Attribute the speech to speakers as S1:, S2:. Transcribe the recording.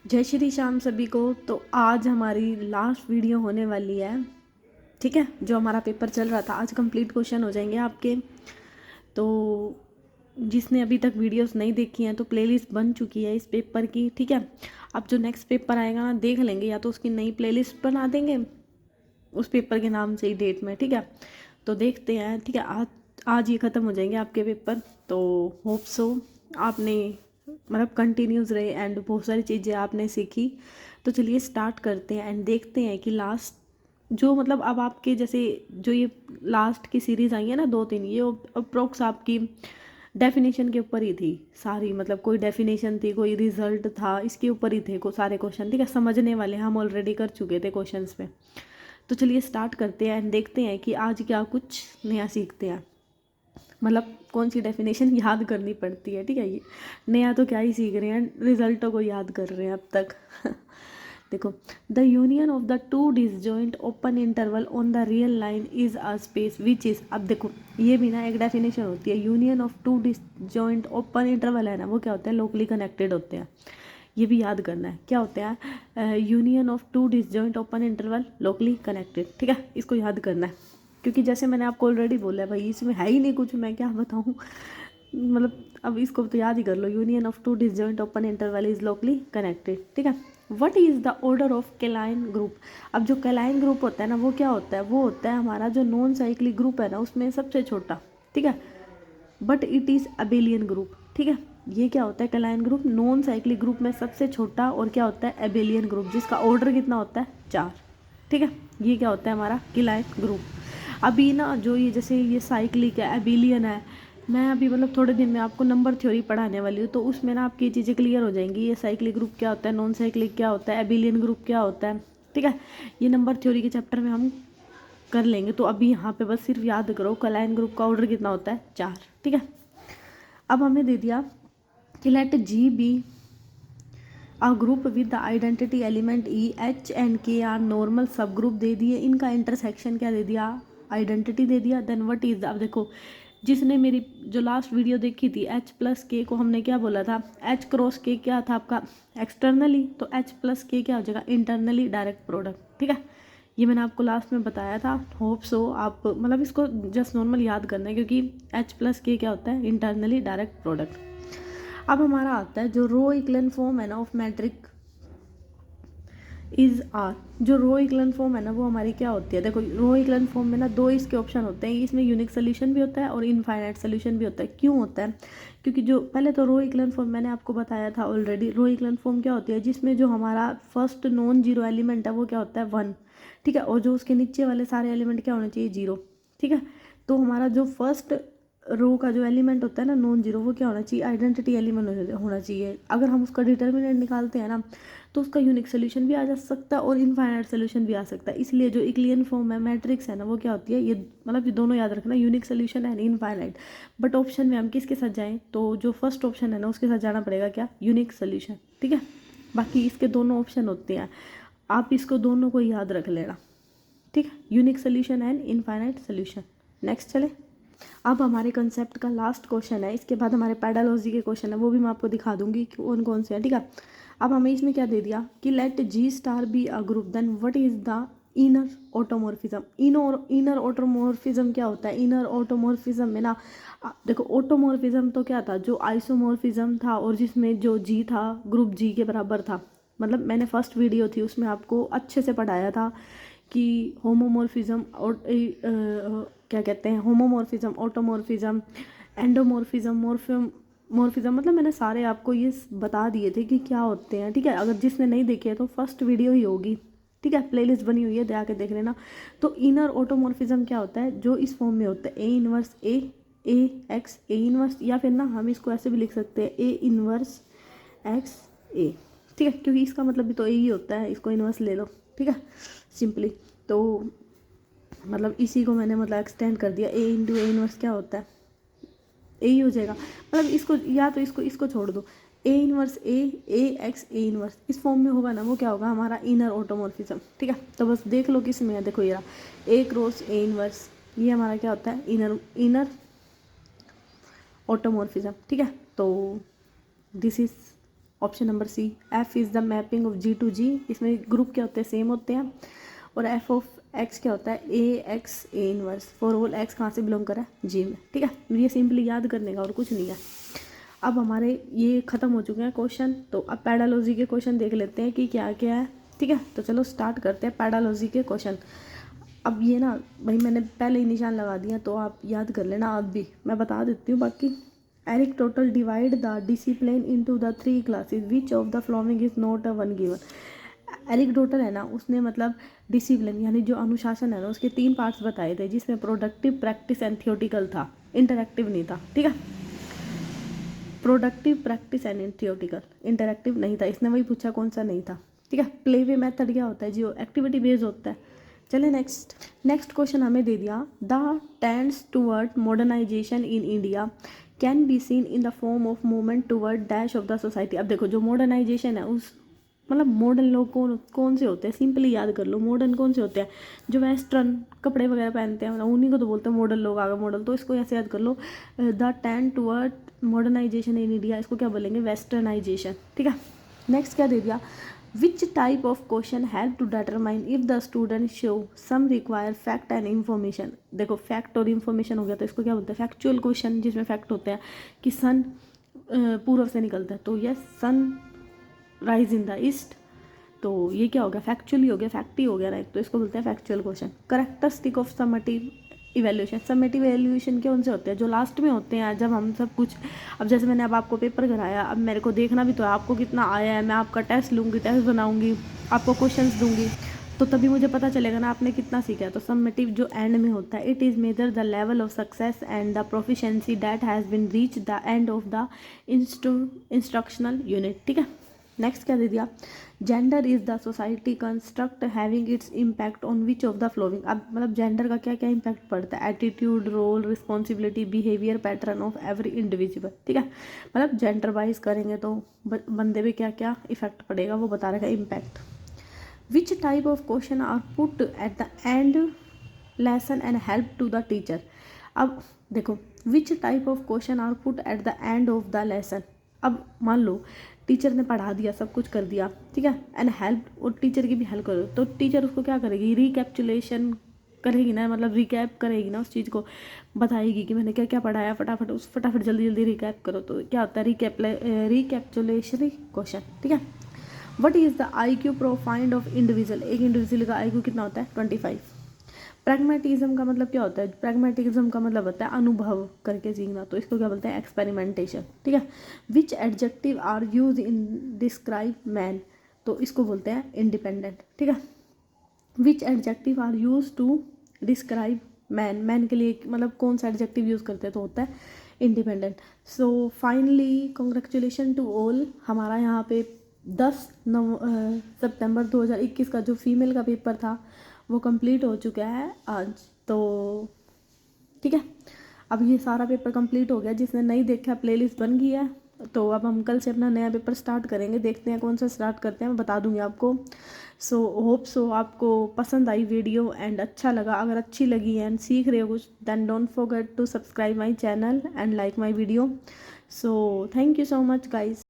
S1: जय श्री श्याम सभी को। तो आज हमारी लास्ट वीडियो होने वाली है, ठीक है। जो हमारा पेपर चल रहा था आज कंप्लीट क्वेश्चन हो जाएंगे आपके। तो जिसने अभी तक वीडियोस नहीं देखी हैं तो प्लेलिस्ट बन चुकी है इस पेपर की, ठीक है। अब जो नेक्स्ट पेपर आएगा ना देख लेंगे, या तो उसकी नई प्लेलिस्ट बना देंगे उस पेपर के नाम से ही डेट में, ठीक है। तो देखते हैं, ठीक है। आज ये ख़त्म हो जाएंगे आपके पेपर। तो होप सो आपने मतलब कंटिन्यूस रहे एंड बहुत सारी चीज़ें आपने सीखी। तो चलिए स्टार्ट करते हैं एंड देखते हैं कि लास्ट जो मतलब अब आपके जैसे जो ये लास्ट की सीरीज़ आई है ना 2-3, ये अप्रोक्स आपकी डेफिनेशन के ऊपर ही थी सारी। मतलब कोई डेफिनेशन थी, कोई रिजल्ट था, इसके ऊपर ही थे को सारे क्वेश्चन, ठीक है। समझने वाले हम ऑलरेडी कर चुके थे क्वेश्चंस पे। तो चलिए स्टार्ट करते हैं एंड देखते हैं कि आज क्या कुछ नया सीखते हैं। मतलब कौन सी डेफिनेशन याद करनी पड़ती है, ठीक है। ये नया तो क्या ही सीख रहे हैं, रिजल्टों को याद कर रहे हैं अब तक। देखो, the union of the two disjoint open interval on the real line is a space which is. अब देखो ये भी ना एक डेफिनेशन होती है। Union of two disjoint open interval है ना, वो क्या होते हैं, लोकली कनेक्टेड होते हैं। ये भी याद करना है क्या होते हैं, union of two disjoint open interval locally connected, ठीक है। इसको याद करना है क्योंकि जैसे मैंने आपको ऑलरेडी बोला है भाई, इसमें है ही नहीं कुछ, मैं क्या बताऊँ। मतलब अब इसको तो याद ही कर लो, union of two disjoint open interval is locally connected, ठीक है। What is the order of cyclic group. अब जो कैलाइन ग्रुप होता है ना, वो क्या होता है, वो होता है हमारा जो नॉन साइक्लिक ग्रुप है ना उसमें सबसे छोटा, ठीक है। But it is abelian group, ठीक है। ये क्या होता है, कैलाइन ग्रुप नॉन साइक्लिक ग्रुप में सबसे छोटा, और क्या होता है, एबेलियन ग्रुप जिसका ऑर्डर कितना होता है 4, ठीक है। ये क्या होता है हमारा कैलाइन ग्रुप। अभी ना जो ये जैसे ये साइक्लिक है, एबेलियन है, मैं अभी मतलब थोड़े दिन में आपको नंबर थ्योरी पढ़ाने वाली हूँ, तो उसमें ना आपकी चीज़ें क्लियर हो जाएंगी। ये साइक्लिक ग्रुप क्या होता है, नॉन साइक्लिक क्या होता है, एबेलियन ग्रुप क्या होता है, ठीक है। ये नंबर थ्योरी के चैप्टर में हम कर लेंगे। तो अभी यहाँ पे बस सिर्फ याद करो कैलाइन ग्रुप का ऑर्डर कितना होता है 4, ठीक है। अब हमें दे दिया कि let G be a group with the identity element e, H and K are normal subgroup दे दिए। इनका इंटरसेक्शन क्या दे दिया, आइडेंटिटी दे दिया। देन व्हाट इज द, अब देखो जिसने मेरी जो लास्ट वीडियो देखी थी, एच प्लस के को हमने क्या बोला था, एच क्रॉस के क्या था आपका एक्सटर्नली, तो एच प्लस के क्या हो जाएगा इंटरनली डायरेक्ट प्रोडक्ट, ठीक है। ये मैंने आपको लास्ट में बताया था। होप सो आप मतलब इसको जस्ट नॉर्मल याद करना है क्योंकि एच प्लस के क्या होता है, इंटरनली डायरेक्ट प्रोडक्ट। अब हमारा आता है जो रो इक्लन फॉर्म है ना ऑफ मैट्रिक इज आर। जो रो इक्लन फॉर्म है ना वो हमारी क्या होती है, देखो रो इक्लन फॉर्म में ना दो इसके ऑप्शन होते हैं, इसमें यूनिक सोल्यूशन भी होता है और इनफाइनाइट सोल्यूशन भी होता है। क्यों होता है, क्योंकि जो पहले तो रो इक्लन फॉर्म मैंने आपको बताया था ऑलरेडी। रो इक्लन फॉर्म क्या होती है, जिसमें जो हमारा फर्स्ट नॉन जीरो एलिमेंट है वो क्या होता है 1, ठीक है। और जो उसके नीचे वाले सारे एलिमेंट क्या होने चाहिए 0, ठीक है। तो हमारा जो फर्स्ट रो का जो एलिमेंट होता है ना नॉन जीरो, वो क्या होना चाहिए, आइडेंटिटी एलिमेंट होना चाहिए। अगर हम उसका डिटर्मिनेंट निकालते हैं ना तो उसका यूनिक सोल्यूशन भी आ जा सकता है और इनफाइनाइट सोल्यूशन भी आ सकता है। इसलिए जो इक्लियन फॉर्म है मैट्रिक्स है ना वो क्या होती है, ये मतलब ये दोनों याद रखना, unique solution and infinite. But option में हम किसके साथ जाएं, तो जो फर्स्ट ऑप्शन है ना उसके साथ जाना पड़ेगा क्या, यूनिक सोल्यूशन, ठीक है। बाकी इसके दोनों ऑप्शन होते हैं, आप इसको दोनों को याद रख लेना, ठीक है। Unique solution and infinite solution. Next चले। अब हमारे कंसेप्ट का लास्ट क्वेश्चन है, इसके बाद हमारे पैडालॉजी के क्वेश्चन है, वो भी मैं आपको दिखा दूंगी कि कौन कौन से हैं, ठीक है। अब हमें इसमें क्या दे दिया कि let G star be a group, then what is the inner automorphism. Inner automorphism क्या होता है, इनर ऑटोमॉर्फिज्म में ना देखो ऑटोमॉर्फिज्म तो क्या था, जो आइसोमॉर्फिज्म था और जिसमें जो जी था ग्रुप जी के बराबर था। मतलब मैंने फर्स्ट वीडियो थी उसमें आपको अच्छे से पढ़ाया था कि होमोमॉर्फिज्म और क्या कहते हैं, होमोमॉर्फिज्म, ऑटोमॉर्फिज्म, एंडोमॉर्फिज्म, मॉर्फिज्म, मतलब मैंने सारे आपको ये बता दिए थे कि क्या होते हैं, ठीक है। अगर जिसने नहीं देखे है तो फर्स्ट वीडियो ही होगी, ठीक है। प्लेलिस्ट बनी हुई है, दे आके देख लेना। तो इनर ऑटोमॉर्फिज्म क्या होता है, जो इस फॉर्म में होता है A inverse A X A inverse, या फिर ना हम इसको ऐसे भी लिख सकते हैं ए इनवर्स एक्स ए, ठीक है। क्योंकि इसका मतलब भी तो ए ही होता है, इसको इनवर्स ले लो, ठीक है, सिंपली। तो मतलब इसी को मैंने मतलब एक्सटेंड कर दिया, ए इंटू ए इनवर्स क्या होता है, ए ही हो जाएगा। मतलब इसको या तो इसको छोड़ दो, A inverse A X A inverse इस फॉर्म में होगा ना, वो क्या होगा हमारा इनर ऑटोमॉर्फिज्म, ठीक है। तो बस देख लो किस में है, देखो ये ए क्रॉस ए इनवर्स, ये हमारा क्या होता है, इनर ऑटोमॉर्फिज्म, ठीक है। तो this is option number C. F is the mapping of G to G, इसमें ग्रुप क्या होते हैं, सेम होते हैं। और एफ ऑफ एक्स क्या होता है, A X A inverse, for all X कहाँ से बिलोंग करा है, जी में। ठीक है, ये सिंपली याद करने का और कुछ नहीं है। अब हमारे ये ख़त्म हो चुके हैं क्वेश्चन, तो अब पैडालॉजी के क्वेश्चन देख लेते हैं कि क्या क्या है। ठीक है, तो चलो स्टार्ट करते हैं पैडालॉजी के क्वेश्चन। अब ये ना भाई मैंने पहले ही निशान लगा दिया, तो आप याद कर लेना। अब भी मैं बता देती हूँ बाकी। Aristotle divide the discipline into the 3 classes, which of the following is not a one given. Aristotle है ना, उसने मतलब डिसिप्लिन यानी जो अनुशासन है ना, उसके 3 पार्ट्स बताए थे, जिसमें प्रोडक्टिव, प्रैक्टिस एंड थियोटिकल था, इंटरैक्टिव नहीं था। ठीक है, productive, practice and theoretical, interactive नहीं था। इसने वही पूछा कौन सा नहीं था। ठीक है, प्ले वे मेथड क्या होता है, जो एक्टिविटी बेस्ड होता है। चले नेक्स्ट क्वेश्चन हमें दे दिया, the tends toward modernization in India can be seen in the form of movement toward dash of the society. अब देखो जो मॉडर्नाइजेशन है उस मतलब मॉडर्न लोग कौन से होते हैं, सिंपली याद कर लो। मॉडर्न कौन से होते हैं, जो वेस्टर्न कपड़े वगैरह पहनते हैं, उन्हीं को तो बोलते हैं मॉडर्न लोग। आगे मॉडल, तो इसको ऐसे याद कर लो, the tend toward modernization in India, इसको क्या बोलेंगे, वेस्टर्नाइजेशन। ठीक है, नेक्स्ट क्या दे दिया, which type of question help to determine if the student show some require fact and information. देखो फैक्ट और इन्फॉर्मेशन हो गया, तो इसको क्या बोलते हैं, फैक्चुअल क्वेश्चन, जिसमें फैक्ट होते हैं कि सन पूर्व से निकलता है, तो yes sun rise in the east, तो ये क्या हो गया, फैक्चुअली हो गया, फैक्ट ही हो गया राइट, तो इसको बोलते हैं factual question. Characteristic of summative evaluation, summative evaluation के उनसे होते हैं जो लास्ट में होते हैं, जब हम सब कुछ, अब जैसे मैंने अब आपको पेपर कराया, अब मेरे को देखना भी तो है आपको कितना आया है, मैं आपका टेस्ट लूँगी, टेस्ट बनाऊँगी, आपको क्वेश्चंस दूंगी, तो तभी मुझे पता चलेगा ना आपने कितना सीखा है। तो समेटिव जो एंड में होता है, it is measure the level of success and the proficiency that has been reach the end of the instructional unit. ठीक है, नेक्स्ट क्या दे दिया, gender is the society construct having its impact on which of the flowing. अब मतलब gender का क्या क्या इम्पैक्ट पड़ता है, attitude, role, responsibility, behaviour pattern of every individual. ठीक है, मतलब जेंडर वाइज करेंगे तो बंदे पे क्या क्या इफेक्ट पड़ेगा वो बता रखा है, impact. Which type of question are put at the end lesson and help to the teacher. अब देखो which type of question are put at the end of the lesson. अब मान लो टीचर ने पढ़ा दिया, सब कुछ कर दिया, ठीक है, एंड हेल्प, और टीचर की भी हेल्प करो, तो टीचर उसको क्या करेगी, रिकैप्चुलेशन करेगी ना, मतलब रिकैप करेगी ना, उस चीज़ को बताएगी कि मैंने क्या क्या पढ़ाया, फटाफट जल्दी जल्दी रिकैप करो, तो क्या होता है, रिकैप्चुलेशन क्वेश्चन। ठीक है, what is the IQ profound of individual, एक इंडिविजुअल का IQ कितना होता है, 25। प्रैग्मेटिज्म का मतलब क्या होता है, प्रैग्मेटिज्म का मतलब होता है अनुभव करके सीखना, तो इसको क्या बोलते हैं, एक्सपेरिमेंटेशन। ठीक है, which adjective are use in describe man, तो इसको बोलते हैं इंडिपेंडेंट। ठीक है, which adjective are use to describe man, man के लिए मतलब कौन सा एडजेक्टिव यूज़ करते हैं, तो होता है independent. So finally congratulation to all, हमारा यहाँ पे 10 सितंबर 2021 का जो फीमेल का पेपर था वो कंप्लीट हो चुका है आज। तो ठीक है, अब ये सारा पेपर कंप्लीट हो गया, जिसने नहीं देखा प्लेलिस्ट बन गई है, तो अब हम कल से अपना नया पेपर स्टार्ट करेंगे, देखते हैं कौन सा स्टार्ट करते हैं, मैं बता दूंगी आपको। सो होप सो आपको पसंद आई वीडियो एंड अच्छा लगा, अगर अच्छी लगी एंड सीख रहे हो कुछ, then don't forget to subscribe my channel and like my video. So thank you so much guys.